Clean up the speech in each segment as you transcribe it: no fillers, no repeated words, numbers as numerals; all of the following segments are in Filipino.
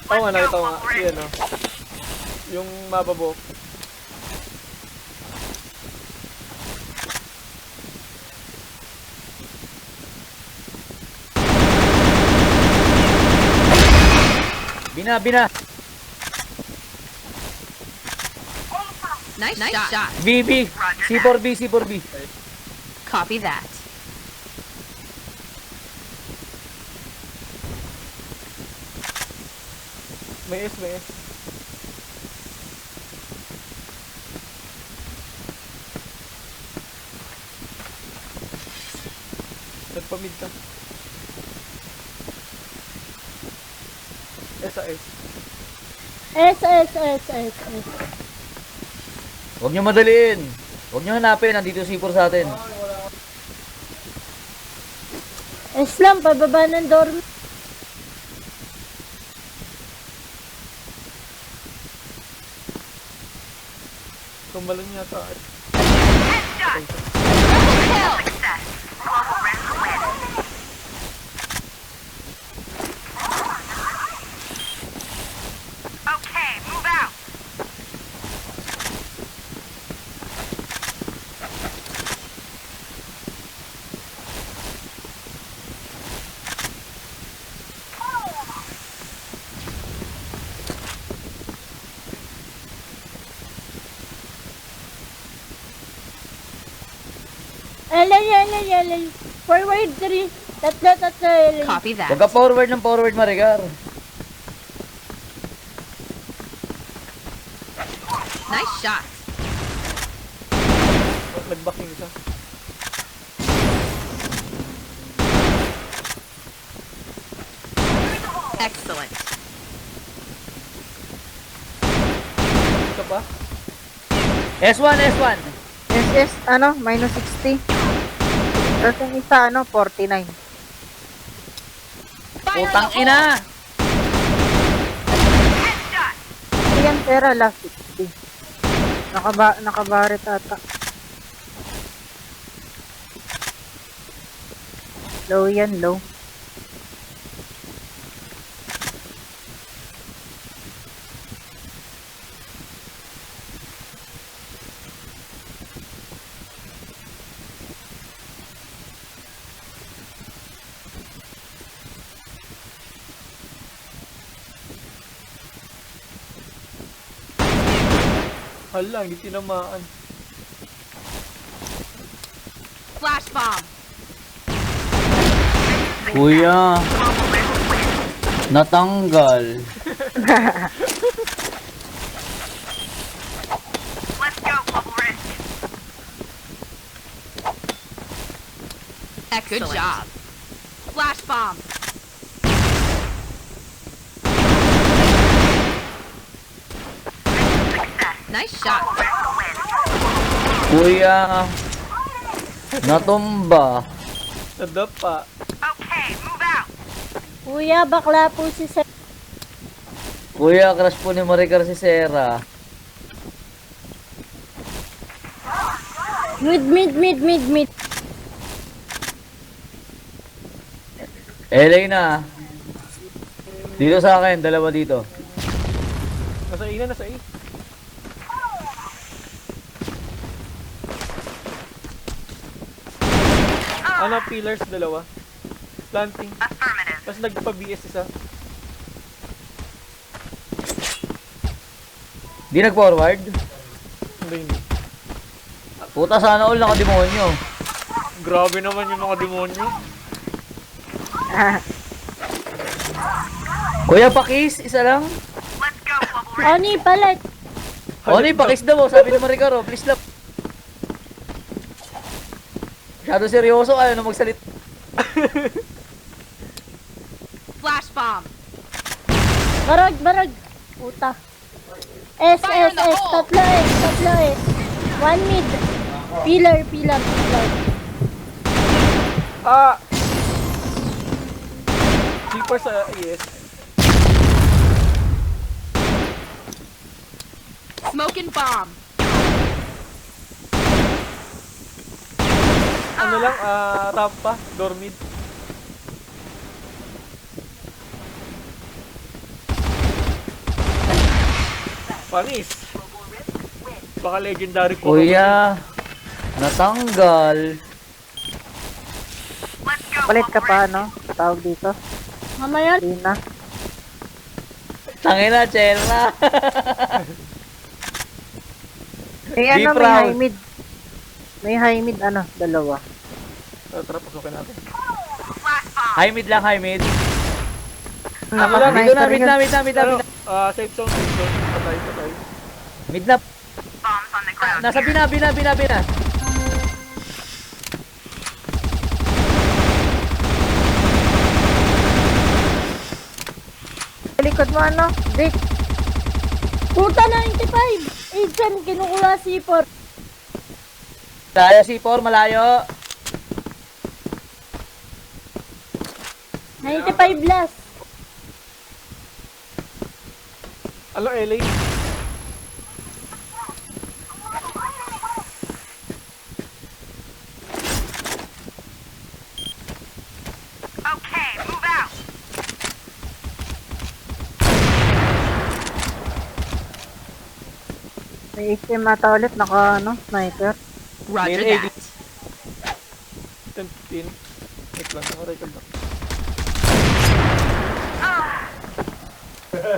Oo nga, nakita ko nga. Yan o. Yung mababo. Bina. Nice shot. BB. C4B. Copy that. May S. Nagpamid ka. S. Huwag nyo madaliin. Huwag nyo hanapin. Nandito C4 sa atin. Islam, pababa ng dorm. Tumalon yata. LA. Forward 3. Tatlo, LA. Copy that. Huwag ka forward, Maricar. Nice shot. Nagbacking isa. Excellent. Isa pa? S1. SS, minus 60. Tapos yung isa, 49. Putang ina. Yan, pera, last 60. Nakabarit ata. Low yan, low. Hala, hindi tinamaan. Flash bomb. Kuya. Natanggal. Excellent. Good job. Flash bomb. Nice shot. Kuya. Natumba. Nadapa. Kuya, bakla po si Sir. Kuya, crush po ni Maricar si Sarah. Mid. LA na. Dito sa akin, dalawa dito. Nasa A. Pillars, dalawa. Planting. Tapos nagpa-BS isa. Di nag-forward. Hindi. Puta, sana all nakademonyo. Grabe naman yung mga demonyo. Kuya, pakis, isa lang. Oni, palit. Oli, pakis daw, sabi ni Maricar, please lang. Masyado seryoso, ayaw na magsalit. Flash bomb. Barag. Puta. S. Tatlo S. One mid. Pillar. Keeper sa AS. Smoking bomb. Rampa, door mid. Panis. Baka legendary ko. Kuya, natanggal. Palit ka pa, no? Tawag dito. Mamaya. Hindi na. Tangina, Chela. May Be ano, may proud. high mid. May high mid, ano, dalawa. Tara, pasukin natin. High mid lang, high mid. Naka- Dito na, mid yun. na, mid na, mid na, Ano, mid na. safe zone, safe zone. Patay. Mid na. Nasa bina. Sa likod mo, ano? Dick. Puta 95. Agent, kinukuha C4. Malayo C4, malayo. 95 last. Alo, LA. May HM ata ulit, naka, ano, sniper. Roger May that. 10-15. Wait lang, naka-record lang.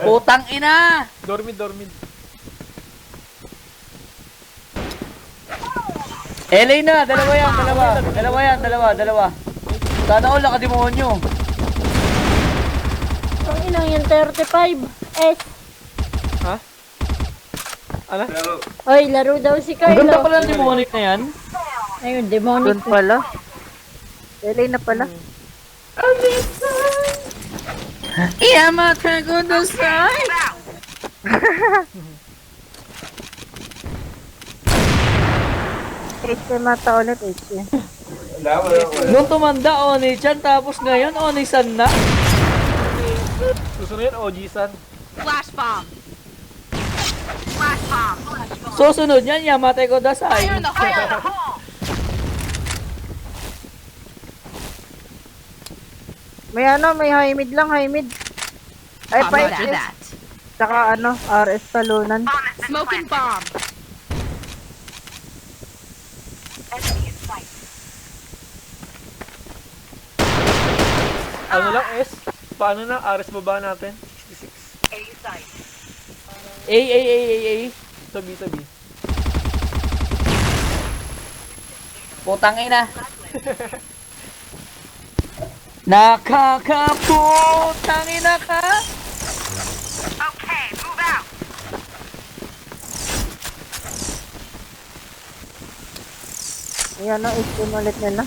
Putang ina. Dormid. LA na, dalawa. Sana all nakademonyo. Ang inang yung 35. S. Ha? Ano? Oy, laro daw si Ang ganda Carlo. pala ng demonic na yan. Ayun, demonic. Doon pala. LA na pala. Yamata kudasai. HM ata ulit, HM. Nung tumanda, Oni-chan, tapos ngayon, Oni-san na. Susunod yan, OG-san. Flash bomb. Susunod yan, Yamata kudasai. Fire in the hole. May ano, may high mid lang, high mid. Ay, pa Roger that. Tsaka ano, RS talunan. Smoking bomb. Ano lang, S? Paano na? Ares baba natin? 66. A. Sabi. Putang ina. Nakakaputang ina ka. Ayan o, HM ulit nila.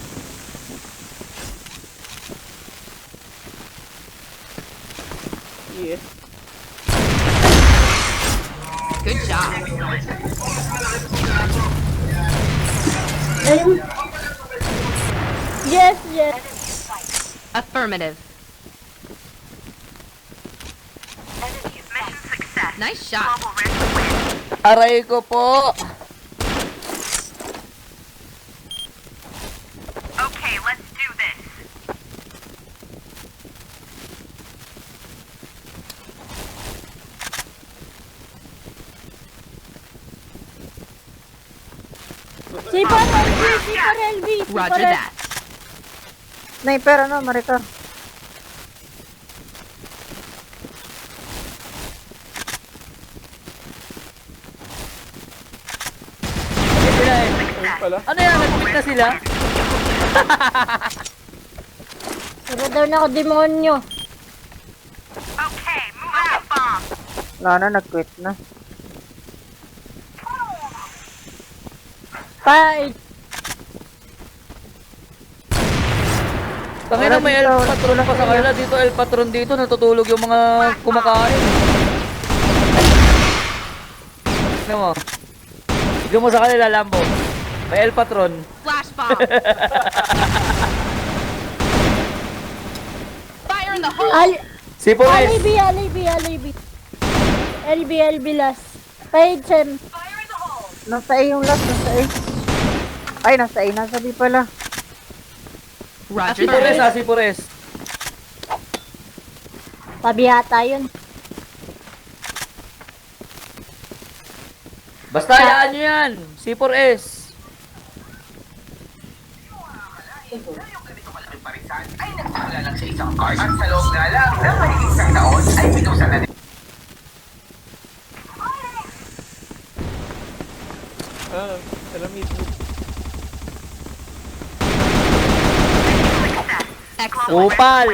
Yes. Good job. Ayun. Yes. Affirmative. Nice shot. Aray ko po. C4 LB. Roger that. Sniper, ano, Maricar. Ayun pala. Ano yan? Nag-quit na sila? Pero daw na ako demonyo. Wala na, nag-quit na. Fight. Tangina, may El Patron pa sa kanila. Dito, El Patron dito. Natutulog yung mga kumakain. Ano mo? Tignan mo sa kanila, Lambo. May El Patron. Flash bomb. Fire in the hole. Si Pores. LB last. Paid Sem. Nasa A yung last, nasa A. Ay, nasa A, nasa B pala. Roger Si Pores, that. si Pores. Tabi yata yun. Basta hayaan nyo yan. C4S. ay nagsimula lang sa isang card at sa loob nga lang ng mahigit isang taon ay pinusan na Alam mo, Upal.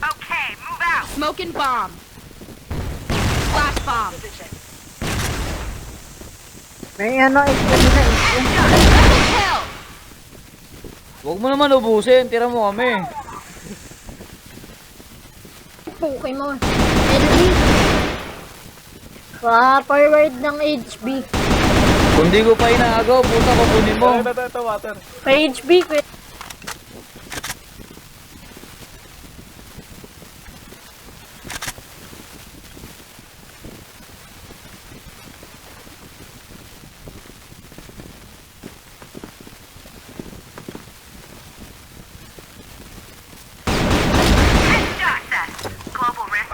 Okay, move out. Smoking bomb. Flash bomb. May ano, extend na extend. Kill. Huwag mo naman ubusin. Tira mo kami. Pokemon. LB. Forward ng HB. Kung di ko pa inaagaw, puta ko kunin mo. ito, water. Pa HB, quit.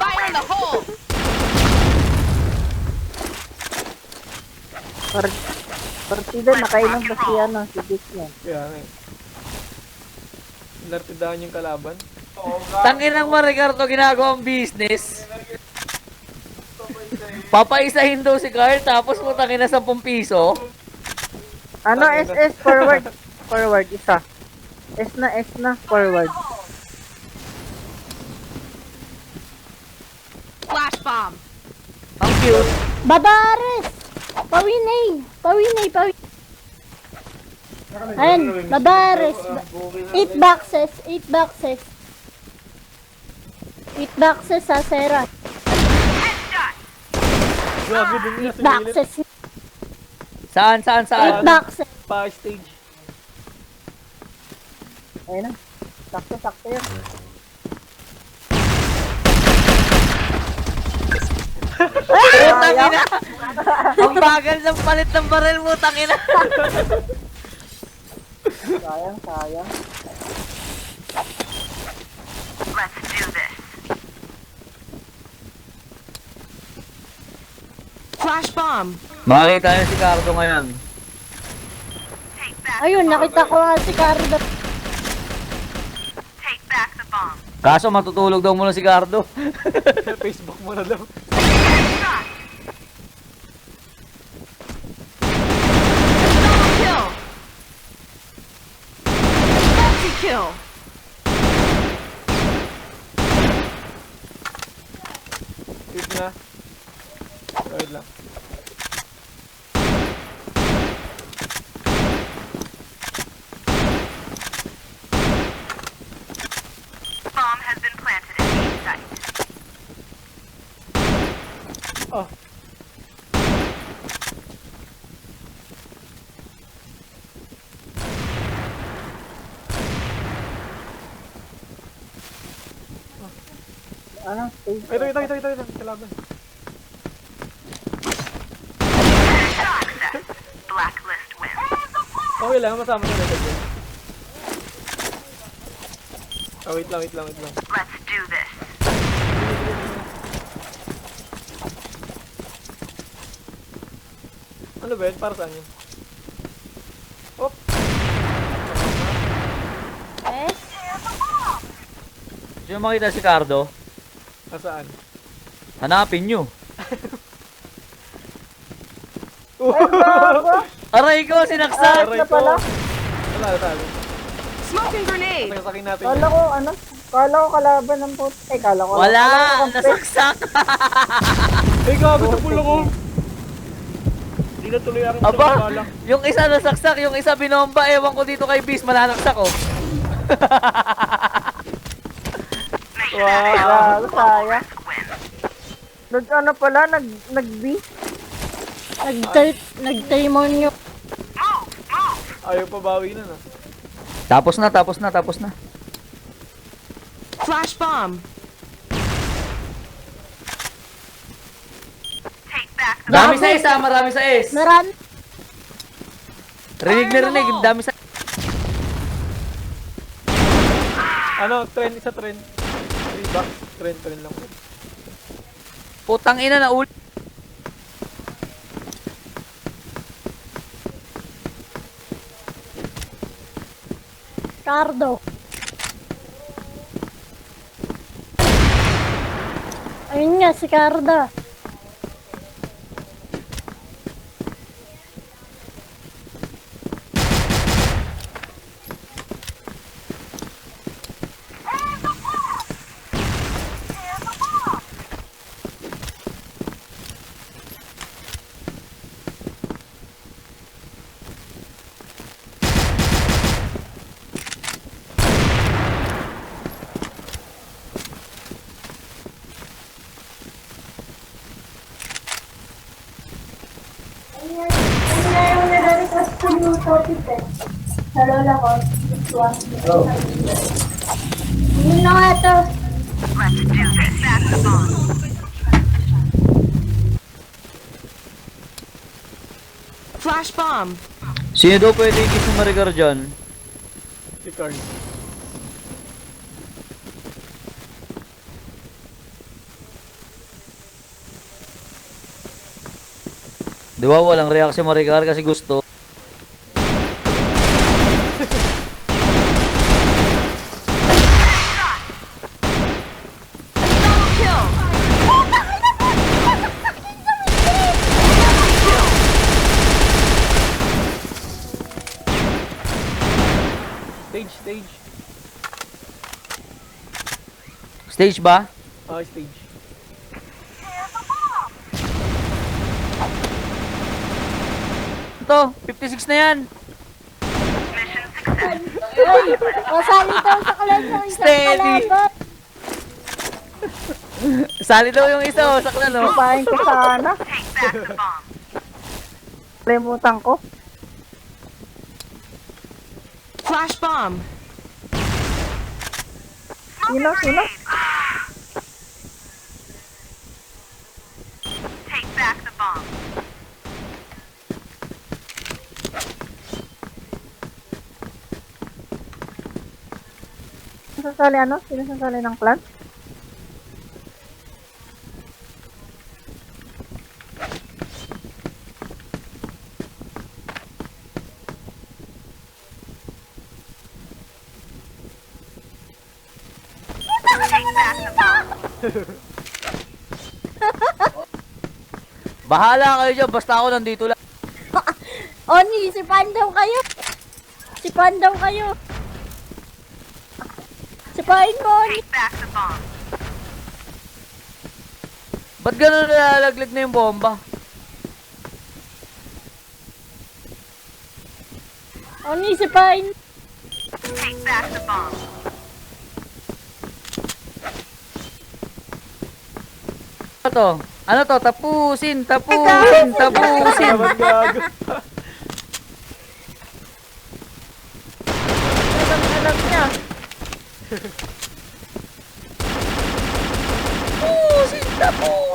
Fire in the hole. Partida, nakainom ba si ano, si Disney? Kaya nga eh. Lartidahan yung kalaban. Tangin ng Ricardo ginagawang business. Papaisahin daw si Carl tapos putangin na 10 piso. Ano, SS, forward. Forward, isa. S na, forward. Flash bomb. Ang cute. Babares! Pawinay! Pawinay! Ayan, babares. 8 boxes. 8 boxes. 8 boxes sa Sera. Grabe din nila sa gilid. Boxes. Saan? 8 boxes. Pa-stage. Ayun na. Sakto yun. Tangina. Ang bagal ng palit ng baril mo, tangina. Sayang. Flash bomb. Makikita niyo si Cardo ngayon. Ayun, nakita ko nga si Cardo. Kaso matutulog daw muna si Cardo. Facebook mo na daw. Kill. Multi kill. Wait na. Wait lang. Oh. Ano, stage. Ito. Kalaban. Okay lang, masama na rin. Oh, wait lang. Ano ba yun? Para saan yun? Oh! Eh? Gusto nyo makita si Cardo? Nasaan? Hanapin nyo. Ay, bago. Aray ko, sinaksak! Aray na pala. Wala, sabi. Smoking grenade. Sasakin natin Kala ko, kalaban ng pot. Ay, kala ko. Wala! kala ko Nasaksak! Eh, gago sa pulo ko! Hindi na tuloy ang Aba, bala. yung isa nasaksak, yung isa binomba. Ewan ko dito kay Beast, mananaksak oh. Wow! sayang. Ano pala, nag-B. Nag-demonyo. Ayaw pa bawi na. Tapos na. Flash bomb. Dami sa isa, marami sa S. Marami. Rinig, dami sa... Ano, trend, isa trend. 3 box. Tren lang. Putang ina na ulit. Cardo. Ayun nga, si Cardo. Yun na nga to. Flash bomb. Sino daw pwede i-kiss ng Maricar dyan? Si Carl. Di ba walang react si Maricar kasi gusto. Kill. Stage. Stage ba? Stage. Ito, 56 na yan. Ay, masali daw sa kalan ng isang Steady. kalaban. Sali daw yung isa, oh, sakla no. Papain ko sana. Limutan ko. Flash bomb. Sino? Sasali ano? Sino sasali ng clan? Bahala kayo dyan, basta ako nandito lang. Oni, si Pandaw kayo. Si Pandaw kayo. Sipain mo, Oni. Ba't ganun nalalaglag na yung bomba? Oni, sipain. Ano to? Ano to? Tapusin! Tapusin! Laban gago. Alam niya. Tapusin! Tapusin!